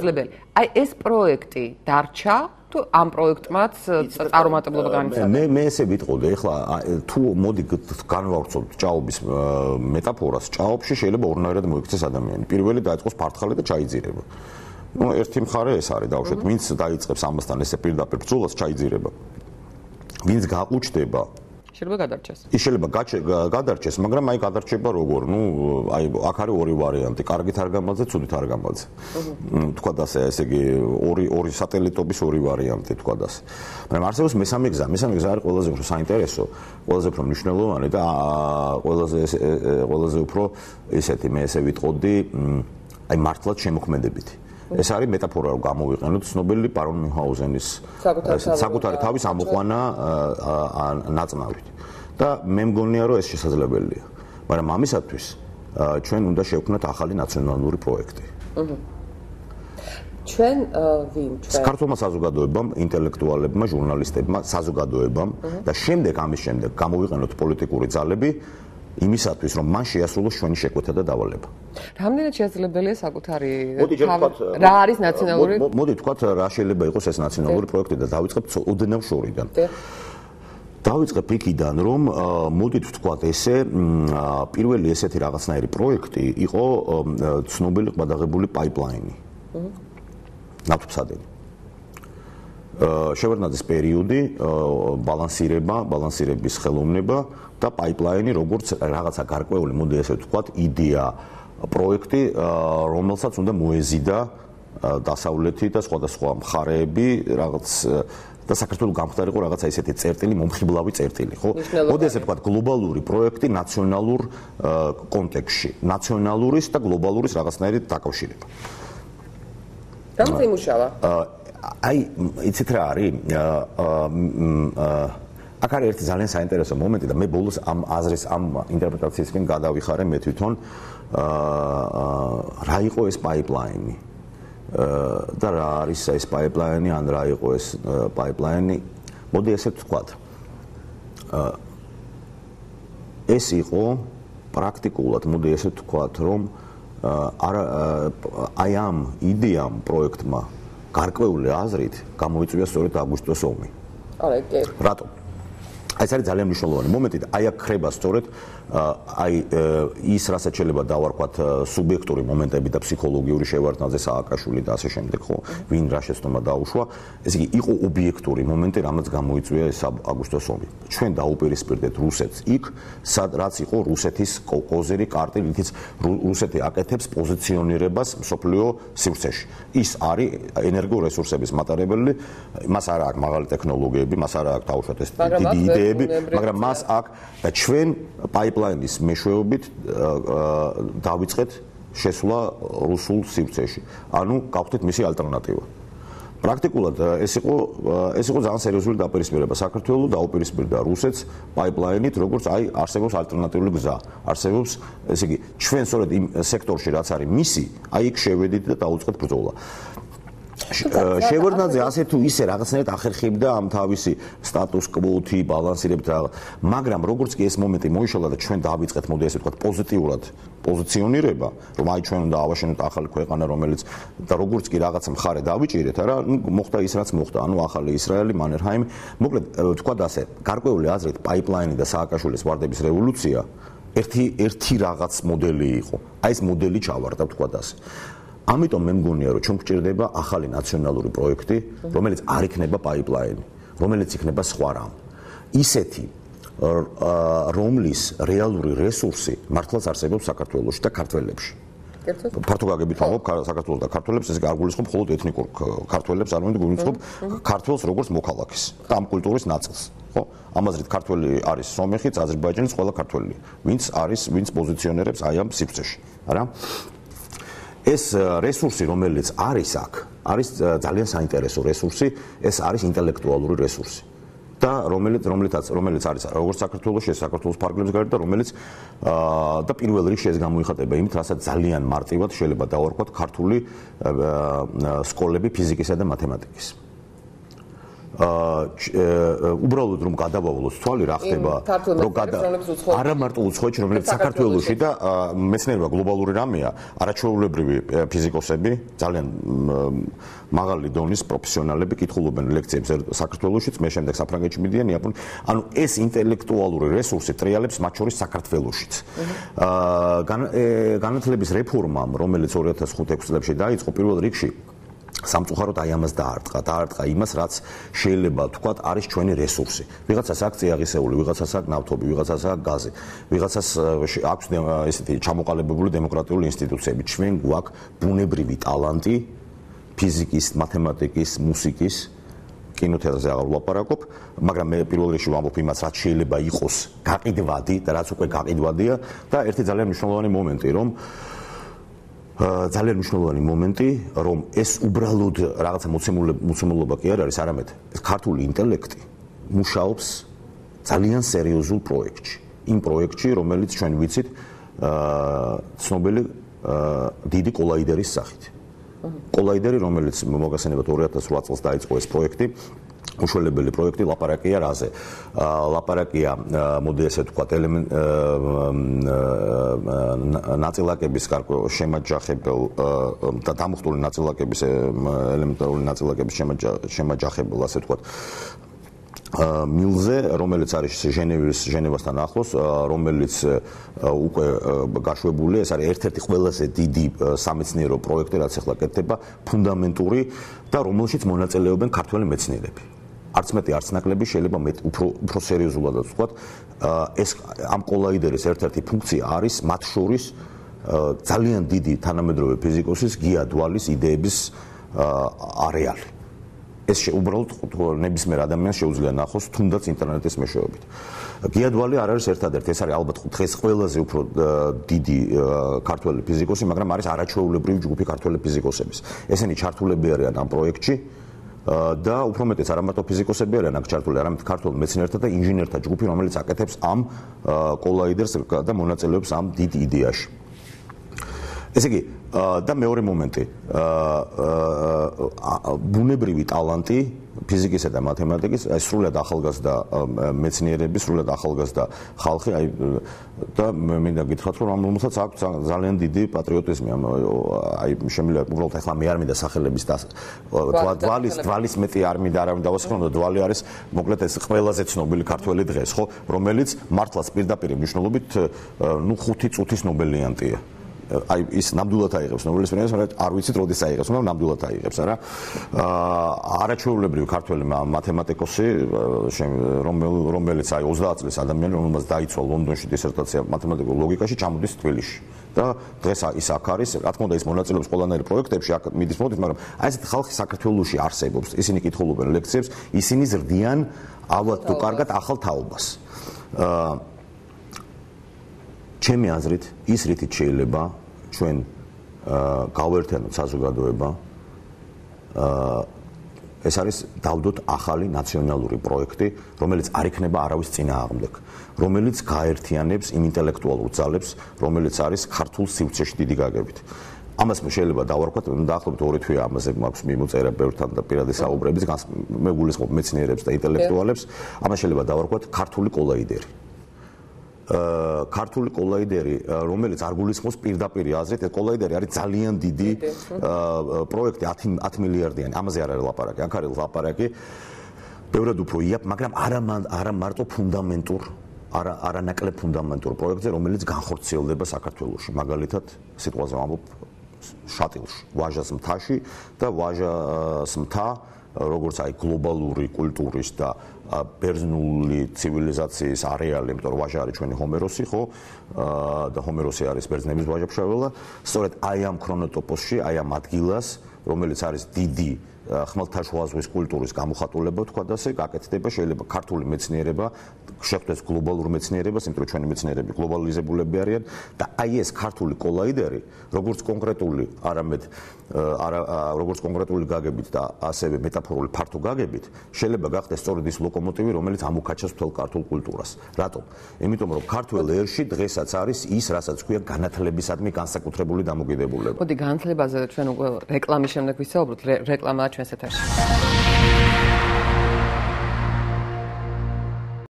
შესაძლებელი. აი ეს პროექტი დარჩა თუ ამ პროექტმაც წარუმატებლობა განიცადა? მე ესე ვიტყოდი, ეხლა თუ მოდი განვავრცობთ ჭაობის მეტაფორას, ჭაობში შეიძლება ორნაირად მოიქცეს ადამიანი. პირველი დაიწყოს ფართხალი და ჩაიძირება. ერთი მხარე ეს არის დავუშვათ, ვინც დაიწყებს ამასთან ესე პირდაპირ ბრძოლას, ჩაიძირება. ვინც გაყუჩდება შეიძლება გადარჩეს. ის შეიძლება გადარჩეს, მაგრამ აი გადარჩება როგორ? აი აქ არის ორი ვარიანტი, კარგით არ გამაძე, ცუდით არ გამაძე. თქვათ ასე, ესე იგი ორი სატელიტობის ორი ვარიანტი, თქვათ ასე. მაგრამ არსებობს მესამე გზა არის ყველაზე უფრო საინტერესო, ყველაზე უფრო მნიშვნელოვანი და ყველაზე უფრო ესეთი მე ესე ვიტყოდი, აი მართლაც შემოქმედებითი. ეს არის მეტაფორა, რომ გამოვიყენოთ ცნობილი ბარონ მიუნჰაუზენის საკუთარი თავის ამოყვანა ნაწნავით. და მე მგონია, რომ ეს შესაძლებელია. მაგრამ ამისათვის ჩვენ უნდა შევქმნათ ახალი ნაციონალური პროექტი. ჩვენ ვინ? საქართველოს საზოგადოებამ, ინტელექტუალებმა, ჟურნალისტებმა, საზოგადოებამ და ამის შემდეგ გამოვიყენოთ პოლიტიკური ძალები იმისათვის, რომ მან შეასრულოს ჩვენი შეკვეთა და დავალება. რამდენად შესაძლებელია საკუთარი რა არის ნაციონალური? მოდი თქვათ, რა შეიძლება იყოს ეს ნაციონალური პროექტი და დავიწყებთ ოდნავ შორიდან. დავიწყებ იქიდან, რომ მოდით ვთქვათ ესე, პირველი ესეთი რაღაცნაირი პროექტი იყო ცნობილი ყბადაღებული პაიპლაინი. ნავთობსადენი. შევარდნაძის პერიოდი, ბალანსირების ხელოვნება და პაიპლაინი როგორც რაღაცა გარკვეული, მოდი ესე ვთქვათ, იდეა, პროექტი, რომელსაც უნდა მოეზიდა დასავლეთი და სხვადასხვა მხარეები, რაღაც და საქართველოს გამხდარიყო რაღაცა ისეთი წერტილი, მომხიბლავი წერტილი, ხო? მოდი ესე ვთქვათ, გლობალური პროექტი ნაციონალურ კონტექსტში, ნაციონალურის და გლობალურის რაღაცნაირი დაკავშირება. რამაც იმუშავა? აი, იცით რა არის? აქ არის ერთი ძალიან საინტერესო მომენტი და მე ბოლოს ამ აზრის, ამ ინტერპრეტაციისკენ გადავიხარე მე თვითონ, რა იყო ეს პაიპლაინი და რა არის ეს პაიპლაინი, ან რა იყო ეს პაიპლაინი. მოდი ესე ვთქვათ. ეს იყო პრაქტიკულად, მოდი ესე ვთქვათ, რომ აი ამ იდეამ პროექტმა გარკვეული აზრით გამოიწვია სწორედ აგვისტოს ომი. რატომ? ეს არის ძალიან მნიშვნელოვანი მომენტი და აი აქ ხდება სწორედ აი ის რასაც შეიძლება დავარქვათ სუბიექტური მომენტები და ფსიქოლოგიური შევარდნაძე, სააკაშვილი და ასე შემდეგ, ხო, ვინ რა შეცდომა დაუშვა. ესე იგი იყო ობიექტური მომენტი, რამაც გამოიწვია ეს აგვისტოს ომი. ჩვენ დაუპირისპირდეთ რუსეთს იქ, რაც იყო რუსეთის კოზირი კარტი, რითიც რუსეთი აკეთებს პოზიციონირებას მსოფლიო სივრცეში. ის არის ენერგორესურსების მატარებელი, მას არ აქვს მაღალი ტექნოლოგიები, მას არ აქვს დაუშვათ ეს დიდი იდეები, მაგრამ მას აქვს და ჩვენ პაიპლაინის მეშვეობით დავიწყეთ შესვლა რუსულ სივრცეში. ანუ გავხდით მისი ალტერნატივა. პრაქტიკულად ეს იყო ძალიან სერიოზული დაპირისპირება. საქართველოს დაუპირისპირდა რუსეთს პაიპლაინით, როგორც აი არსებობს ალტერნატიული გზა. არსებობს, ესე იგი, ჩვენ სწორედ იმ სექტორში რაც არის მისი, აი იქ შევედით და დაუწყეთ ბრძოლა. შევარდნაძე ასე თუ ისე რაღაცნაირად ახერხებდა ამ თავისი სტატუს კვოთი, ბალანსირებით რაღაც, მაგრამ როგორც კი ეს მომენტი მოიშალა და ჩვენ დავიწყეთ, მოდი ესე ვთქვათ, პოზიტიურად პოზიციონირება, რომ აი ჩვენ უნდა ავაშენოთ ახალი ქვეყანა, რომელიც და როგორც კი რაღაც მხარე დავიჭირეთ, არა, მოხდა ის რაც მოხდა, ანუ ახალი ისრაელი, მანერჰაიმი, მოკლედ ვთქვათ ასე, გარკვეული აზრით პაიპლაინი და სააკაშვილის ვარდების რევოლუცია ერთი რაღაც მოდელი იყო. აი ეს მოდელი ჩავარდა, ვთქვათ ასე. ამიტომ მე მგონია, რომ ჩვენ გვჭირდება ახალი ნაციონალური პროექტი, რომელიც არ იქნება პაიპლაინი, რომელიც იქნება სხვა რამ. ისეთი, რომლის რეალური რესურსი მართლაც არსებობს საქართველოში და ქართველებში. ფართო გაგებით ვამბობ საქართველოს და ქართველებს, ეს არ გულისხმობ მხოლოდ ეთნიკურ ქართველებს, არამედ გულისხმობ ქართველს როგორც მოქალაქეს და ამ კულტურის ნაწილს, ხო? ამაზრით ქართველი არის სომეხიც, აზერბაიჯანის ყველა ქართველი, ვინც პოზიციონერებს აი ამ სივრცეში, არა? ეს რესურსი, რომელიც არის აქ, არის ძალიან საინტერესო რესურსი, ეს არის ინტელექტუალური რესურსი. და რომელიც არის როგორც საქართველოს, საქართველოს ფარგლებს გარეთ და რომელიც და პირველ რიგში ეს გამოიხატება იმით, რასაც ძალიან მარტივად შეიძლება დავარქვათ ქართული სკოლები ფიზიკისა და მათემატიკის. უბრალოდ რომ გადავავალოთ თვალი რა ხდება არა მარტო უცხოეთში რომლებიც საქართველოში და მეცნიერება გლობალური რამეა არაჩვეულებრივი ფიზიკოსები ძალიან მაღალი დონის პროფესიონალები კითხულობენ ლექციებს საქართველოშიც მე შემდეგ საფრანგეთში მიდიან ანუ ეს ინტელექტუალური რესურსი ტრიალებს მათ შორის საქართველოშიც განათლების რეფორმამ რომელიც 2005-6 წლებში დაიწყო პირველ რიგში სამწუხაროდ აი ამას დაარტყა იმას რაც შეიძლება თქვათ არის ჩვენი რესურსი ვიღაცას აქვს წიაღისეული ვიღაცას აქვს ნავთობი ვიღაცას აქვს გაზი ვიღაცას აქვს ესეთი ჩამოყალიბებული დემოკრატიული ინსტიტუციები ჩვენ გვაქვს ბუნებრივი ტალანტი ფიზიკის მათემატიკის მუსიკის კინოთეატრზე აღარ ვლაპარაკობ მაგრამ მე პირველ რიგში ვამბობ იმას რაც შეიძლება იყოს გაყიდვადი და რაც უკვე გაყიდვადია და ერთი ძალიან მნიშვნელოვანი მომენტი რომ ეს უბრალოდ რაღაცა მოცემულობა კი არ არის, არამედ ქართული ინტელექტი მუშაობს ძალიან სერიოზულ პროექტში. იმ პროექტში, რომელიც ჩვენ ვიცით, ცნობილი დიდი კოლაიდერის სახით. კოლაიდერი, რომელიც მოგახსენებათ 2008 წელს დაიწყო ეს პროექტი, უშველებელი პროექტი ლაპარაკია რაზე? ლაპარაკია, მოდი ესე ვთქვათ, ნაწილაკების შემაჯახებელ და დამუხტული ნაწილაკების ელემენტარული ნაწილაკების შემაჯახებელ, ასე ვთქვათ, მილზე, რომელიც არის ჟენევასთან ახლოს, რომელიც უკვე გაშვებული, ეს არის ერთ-ერთი ყველაზე დიდი სამეცნიერო პროექტი, რაც ახლა კეთდება, ფუნდამენტური და რომელშიც მონაწილეობენ ქართველი მეცნიერები. არც მეტი არც ნაკლები შეიძლება უფრო სერიოზულადაც ვთქვათ, ეს ამ კოლაიდერის ერთ-ერთი ფუნქცია არის მათ შორის ძალიან დიდი თანამედროვე ფიზიკოსის გია დვალის იდეების არეალი. ეს უბრალოდ ნებისმიერ ადამიანს შეუძლია ნახოს თუნდაც ინტერნეტის მეშვეობით. გია დვალი არ არის ერთადერთი, ეს არის ალბათ დღეს ყველაზე უფრო დიდი ქართველი ფიზიკოსი, მაგრამ არის არაჩვეულებრივი ჯგუფი ქართველი ფიზიკოსების. ესენი ჩართულები არიან ამ პროექტში და უფრო მეტიც არა მარტო ფიზიკოსები არიან აქ ჩართული, არამედ ქართველ მეცნიერთა და ინჟინერთა ჯგუფი, რომელიც აკეთებს ამ კოლაიდერს და მონაწილეობს ამ დიდ იდეაში. ესე იგი, და მეორე მომენტი, ბუნებრივი ტალანტი ფიზიკისა და მათემატიკის, აი სრულად ახალგაზრდა მეცნიერები, სრულად ახალგაზრდა ხალხი, აი და მე მინდა გითხრათ, რომ რომელსაც აქვს ძალიან დიდი პატრიოტიზმი, აი შემიძლია უბრალოდ ახლა მე არ მინდა სახელების და დვალის მეტი არ მინდა არავინ დავასახელო, დვალი არის მოკლედ ეს ყველაზე ცნობილი ქართველი დღეს, ხო, რომელიც მართლაც პირდაპირ მნიშვნელობით 5 წუთის ნობელიანტია. აი ის ნამდვილად აიღებს ნობელის პრემიას, მაგრამ არ ვიცით როდის აიღებს, მაგრამ ნამდვილად აიღებს, არა? არაჩვეულებრივი ქართველი მათემატიკოსი, რომელიც აი 30 წლის ადამიანი, რომელმაც დაიცვა ლონდონში დისერტაცია მათემატიკურ ლოგიკაში, ჩამოდის თბილისში. და დღეს ის აქ არის, რა თქმა უნდა, ის მონაწილეობს ყველანაირ პროექტებში, აქ მიდის მოდის, მაგრამ აი ესეთი ხალხი საქართველოში არსებობს, ისინი კითხულობენ ლექციებს, ისინი ზრდიან ალბათ თუ კარგად ახალ თაობას. ჩემი აზრით, ის რითიც შეიძლება ჩვენ გავერთიანოთ საზოგადოება, ეს არის დავდოთ ახალი ნაციონალური პროექტი, რომელიც არ იქნება არავის წინააღმდეგ, რომელიც გაერთიანებს იმ ინტელექტუალურ ძალებს, რომელიც არის ქართულ სივრცეში დიდი გაგებით. ამას შეიძლება დავარქვათ, დაახლოებით 2 თვე ამაზე მაქვს მიმოწერა ბევრთან და პირადი საუბრების, მე გულისხმობ მეცნიერებს და ინტელექტუალებს, ამას შეიძლება დავარქვათ ქართული კოლაიდერი. ქართული კოლაიდერი, რომელიც არ გულისხმობს პირდაპირ აზრით, ეს კოლაიდერი არის ძალიან დიდი პროექტი, 10 მილიარდიანი. ამაზე არ არის ლაპარაკი, აქ არის ლაპარაკი ბევრად უფრო იაფ, მაგრამ არა მარტო ფუნდამენტურ, არა ნაკლებ ფუნდამენტურ პროექტზე, რომელიც განხორციელდება საქართველოში. მაგალითად, სიტყვაზე ვამბობ შატილში, ვაჟას მთაში და ვაჟას მთა, როგორც აი გლობალური კულტურის და ბერძნული ცივილიზაციის არეალი, იმიტომ რომ ვაჟა არის ჩვენი ჰომეროსი, ხო? და ჰომეროსი არის ბერძნების ვაჟა-ფშაველა. სწორედ აი ამ ქრონოტოპოსში, აი ამ ადგილას, რომელიც არის დიდი ხმელთაშუა ზღვის კულტურის გამოხატულება, თქვა და ასე გაკეთდება, შეიძლება ქართული მეცნიერება შეხვდეს გლობალურ მეცნიერებას, იმიტომ რომ ჩვენი მეცნიერები გლობალიზებულები არიან და აი ეს ქართული კოლაიდერი, როგორც კონკრეტული, როგორც კონკრეტული გაგებით და ასევე მეტაფორული ფართო გაგებით, შეიძლება გახდეს სწორედ ის ლოკომოტივი, რომელიც ამოქაჩავს მთელ ქართულ კულტურას. რატომ? იმიტომ რომ ქართულ ერში დღესაც არის ის, რასაც ქვია განათლებისადმი განსაკუთრებული დამოკიდებულება. მოდი განათლებაზე ჩვენ უკვე რეკლამის შემდეგ ვისაუბროთ, რეკლამა ჩვენს ეთერში.